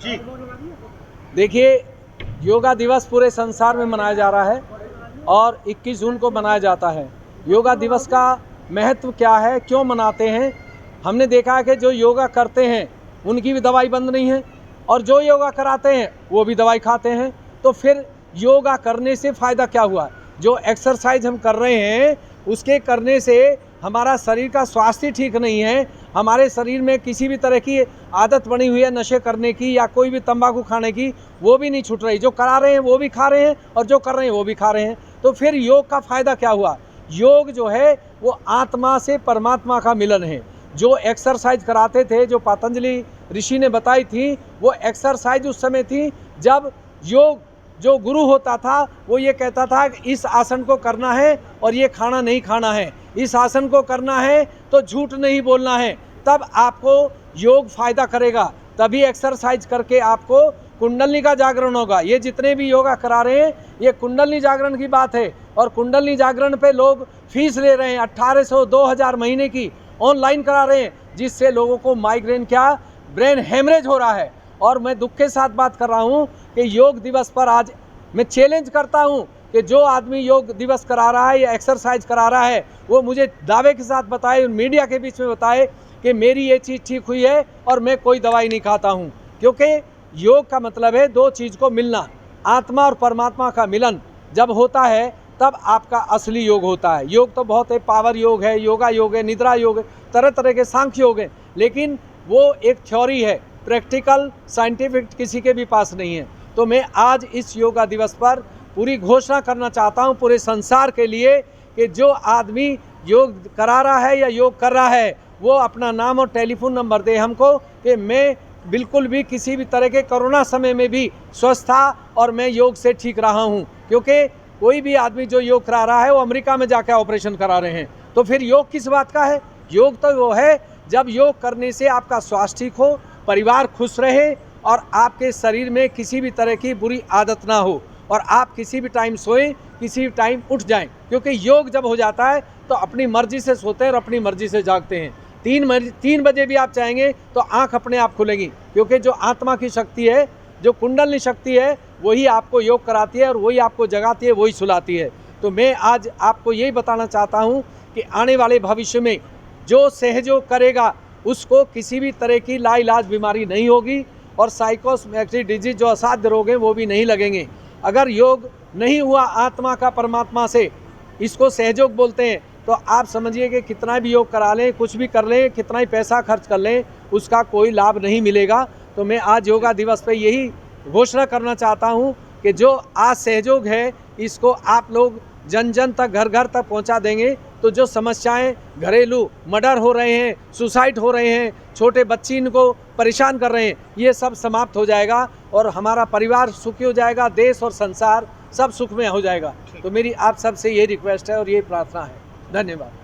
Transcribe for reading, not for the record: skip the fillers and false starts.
जी देखिए, योगा दिवस पूरे संसार में मनाया जा रहा है और 21 जून को मनाया जाता है। योगा दिवस का महत्व क्या है, क्यों मनाते हैं? हमने देखा है कि जो योगा करते हैं उनकी भी दवाई बंद नहीं है और जो योगा कराते हैं वो भी दवाई खाते हैं। तो फिर योगा करने से फ़ायदा क्या हुआ? जो एक्सरसाइज हम कर रहे हैं उसके करने से हमारा शरीर का स्वास्थ्य ठीक नहीं है, हमारे शरीर में किसी भी तरह की आदत बनी हुई है नशे करने की या कोई भी तंबाकू खाने की, वो भी नहीं छूट रही। जो करा रहे हैं वो भी खा रहे हैं और जो कर रहे हैं वो भी खा रहे हैं। तो फिर योग का फ़ायदा क्या हुआ? योग जो है वो आत्मा से परमात्मा का मिलन है। जो एक्सरसाइज कराते थे, जो पतंजलि ऋषि ने बताई थी, वो एक्सरसाइज उस समय थी जब योग जो गुरु होता था वो ये कहता था कि इस आसन को करना है और ये खाना नहीं खाना है, इस आसन को करना है तो झूठ नहीं बोलना है, तब आपको योग फ़ायदा करेगा। तभी एक्सरसाइज करके आपको कुंडलनी का जागरण होगा। ये जितने भी योगा करा रहे हैं ये कुंडलनी जागरण की बात है और कुंडलनी जागरण पे लोग फीस ले रहे हैं 1800 2000 महीने की, ऑनलाइन करा रहे हैं, जिससे लोगों को माइग्रेन क्या ब्रेन हेमरेज हो रहा है। और मैं दुख के साथ बात कर रहा हूँ कि योग दिवस पर आज मैं चैलेंज करता हूँ कि जो आदमी योग दिवस करा रहा है या एक्सरसाइज करा रहा है वो मुझे दावे के साथ बताए, मीडिया के बीच में बताए कि मेरी ये चीज़ ठीक हुई है और मैं कोई दवाई नहीं खाता हूँ। क्योंकि योग का मतलब है दो चीज़ को मिलना, आत्मा और परमात्मा का मिलन जब होता है तब आपका असली योग होता है। योग तो बहुत है, पावर योग है, योगा योग है, निद्रा योग है, तरह तरह के सांख्य योग हैं, लेकिन वो एक थ्योरी है, प्रैक्टिकल साइंटिफिक किसी के भी पास नहीं है। तो मैं आज इस योगा दिवस पर पूरी घोषणा करना चाहता हूँ पूरे संसार के लिए कि जो आदमी योग करा रहा है या योग कर रहा है वो अपना नाम और टेलीफोन नंबर दे हमको कि मैं बिल्कुल भी किसी भी तरह के कोरोना समय में भी स्वस्थ था और मैं योग से ठीक रहा हूँ। क्योंकि कोई भी आदमी जो योग करा रहा है वो अमेरिका में जाकर ऑपरेशन करा रहे हैं। तो फिर योग किस बात का है? योग तो वो है जब योग करने से आपका स्वास्थ्य ठीक हो, परिवार खुश रहे और आपके शरीर में किसी भी तरह की बुरी आदत ना हो और आप किसी भी टाइम सोएं, किसी भी टाइम उठ जाएं। क्योंकि योग जब हो जाता है तो अपनी मर्जी से सोते हैं और अपनी मर्जी से जागते हैं। 3 बजे भी आप चाहेंगे तो आंख अपने आप खुलेगी, क्योंकि जो आत्मा की शक्ति है, जो कुंडलनी शक्ति है, वही आपको योग कराती है और वही आपको जगाती है, वही सुलाती है। तो मैं आज आपको यही बताना चाहता हूँ कि आने वाले भविष्य में जो सहयोग करेगा उसको किसी भी तरह की लाइलाज बीमारी नहीं होगी और साइकोसोमैटिक डिजीज जो असाध्य रोग हैं वो भी नहीं लगेंगे। अगर योग नहीं हुआ आत्मा का परमात्मा से, इसको सहयोग बोलते हैं, तो आप समझिए कि कितना भी योग करा लें, कुछ भी कर लें, कितना ही पैसा खर्च कर लें, उसका कोई लाभ नहीं मिलेगा। तो मैं आज योगा दिवस पे यही घोषणा करना चाहता हूँ कि जो आज सहयोग है इसको आप लोग जन जन तक, घर घर तक पहुँचा देंगे तो जो समस्याएं, घरेलू मर्डर हो रहे हैं, सुसाइड हो रहे हैं, छोटे बच्चे इनको परेशान कर रहे हैं, ये सब समाप्त हो जाएगा और हमारा परिवार सुखी हो जाएगा, देश और संसार सब सुखमय हो जाएगा। तो मेरी आप सबसे ये रिक्वेस्ट है और ये प्रार्थना है। धन्यवाद।